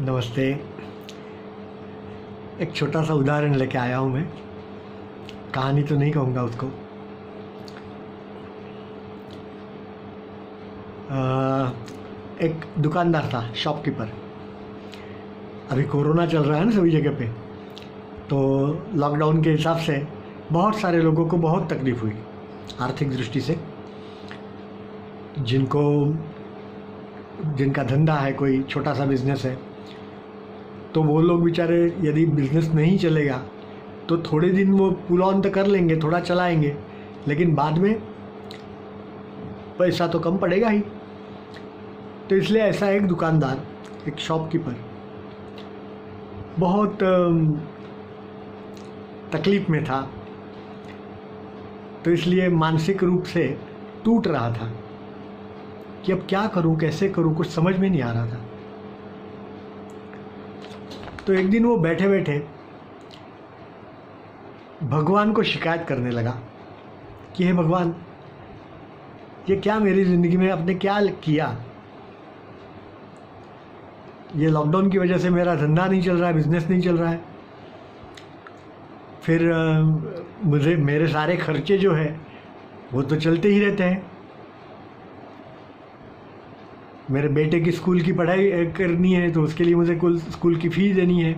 नमस्ते। एक छोटा सा उदाहरण लेके आया हूँ मैं। कहानी तो नहीं कहूँगा उसको। एक दुकानदार था, शॉपकीपर। अभी कोरोना चल रहा है ना सभी जगह पे, तो लॉकडाउन के हिसाब से बहुत सारे लोगों को बहुत तकलीफ़ हुई आर्थिक दृष्टि से। जिनका धंधा है, कोई छोटा सा बिजनेस है, तो वो लोग बेचारे, यदि बिज़नेस नहीं चलेगा तो थोड़े दिन वो पुल ऑन तो कर लेंगे, थोड़ा चलाएंगे, लेकिन बाद में पैसा तो कम पड़ेगा ही। तो इसलिए ऐसा एक दुकानदार, एक शॉपकीपर बहुत तकलीफ़ में था। तो इसलिए मानसिक रूप से टूट रहा था कि अब क्या करूं, कैसे करूं, कुछ समझ में नहीं आ रहा था। तो एक दिन वो बैठे बैठे भगवान को शिकायत करने लगा कि हे भगवान, ये क्या मेरी ज़िंदगी में आपने क्या किया। ये लॉकडाउन की वजह से मेरा धंधा नहीं चल रहा है, बिज़नेस नहीं चल रहा है। फिर मेरे सारे खर्चे जो है वो तो चलते ही रहते हैं। मेरे बेटे की स्कूल की पढ़ाई करनी है, तो उसके लिए मुझे स्कूल की फ़ीस देनी है।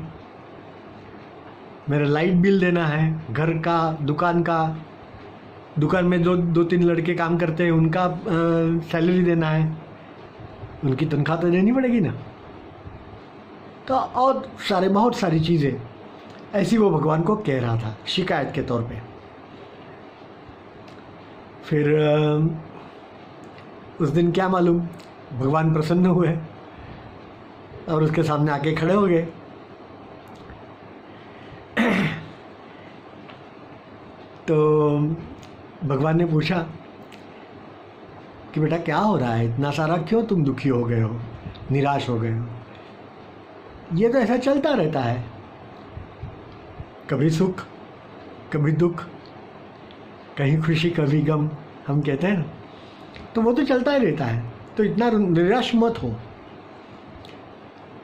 मेरा लाइट बिल देना है, घर का, दुकान में दो तीन लड़के काम करते हैं, उनका सैलरी देना है, उनकी तनख्वाह तो देनी पड़ेगी ना। तो और बहुत सारी चीज़ें ऐसी वो भगवान को कह रहा था शिकायत के तौर पे। फिर उस दिन क्या मालूम, भगवान प्रसन्न हुए और उसके सामने आके खड़े हो गए। तो भगवान ने पूछा कि बेटा क्या हो रहा है, इतना सारा क्यों तुम दुखी हो गए हो, निराश हो गए हो। ये तो ऐसा चलता रहता है, कभी सुख कभी दुख, कहीं खुशी कभी गम, हम कहते हैं ना। तो वो तो चलता ही रहता है, तो इतना निराश मत हो।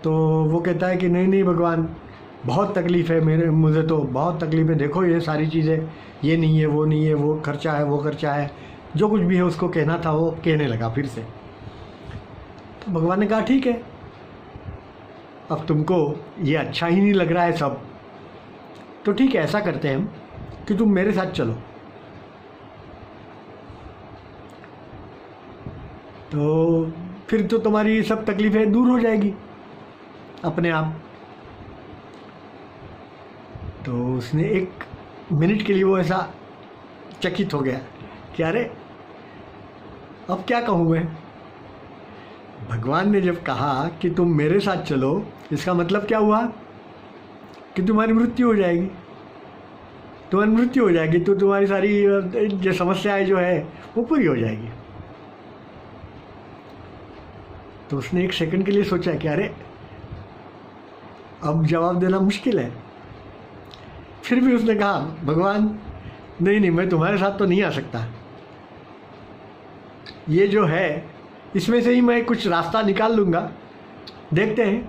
तो वो कहता है कि नहीं भगवान, बहुत तकलीफ़ है, मुझे तो बहुत तकलीफ़ है। देखो ये सारी चीज़ें, ये नहीं है, वो नहीं है, वो खर्चा है, वो खर्चा है, जो कुछ भी है उसको कहना था वो कहने लगा फिर से। तो भगवान ने कहा ठीक है, अब तुमको ये अच्छा ही नहीं लग रहा है सब, तो ठीक है, ऐसा करते हैं हम कि तुम मेरे साथ चलो। तो फिर तो तुम्हारी सब तकलीफ़ें दूर हो जाएगी अपने आप। तो उसने एक मिनट के लिए वो ऐसा चकित हो गया कि अरे अब क्या कहूँ मैं। भगवान ने जब कहा कि तुम मेरे साथ चलो, इसका मतलब क्या हुआ कि तुम्हारी मृत्यु हो जाएगी। तुम्हारी मृत्यु हो जाएगी तो तुम्हारी सारी जो समस्याएं जो है वो पूरी हो जाएगी। तो उसने एक सेकंड के लिए सोचा कि अरे अब जवाब देना मुश्किल है। फिर भी उसने कहा भगवान नहीं, मैं तुम्हारे साथ तो नहीं आ सकता। ये जो है इसमें से ही मैं कुछ रास्ता निकाल लूँगा, देखते हैं,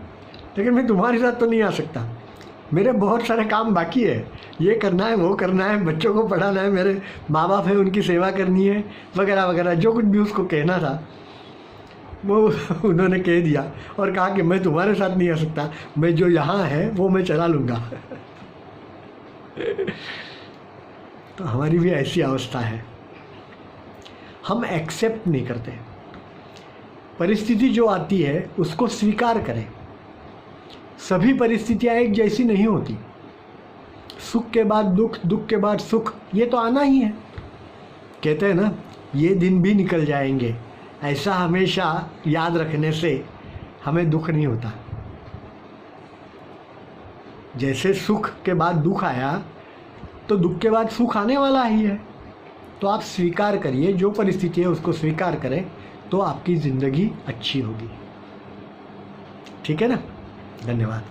लेकिन मैं तुम्हारे साथ तो नहीं आ सकता। मेरे बहुत सारे काम बाकी है, ये करना है, वो करना है, बच्चों को पढ़ाना है, मेरे माँ बाप है उनकी सेवा करनी है, वगैरह वगैरह, जो कुछ भी उसको कहना था वो उन्होंने कह दिया और कहा कि मैं तुम्हारे साथ नहीं आ सकता, मैं जो यहाँ है वो मैं चला लूँगा। तो हमारी भी ऐसी अवस्था है, हम एक्सेप्ट नहीं करते। परिस्थिति जो आती है उसको स्वीकार करें। सभी परिस्थितियाँ एक जैसी नहीं होती। सुख के बाद दुख, दुख के बाद सुख, ये तो आना ही है। कहते हैं ना, ये दिन भी निकल जाएंगे। ऐसा हमेशा याद रखने से हमें दुख नहीं होता। जैसे सुख के बाद दुख आया, तो दुख के बाद सुख आने वाला ही है। तो आप स्वीकार करिए, जो परिस्थिति है उसको स्वीकार करें, तो आपकी ज़िंदगी अच्छी होगी। ठीक है ना। धन्यवाद।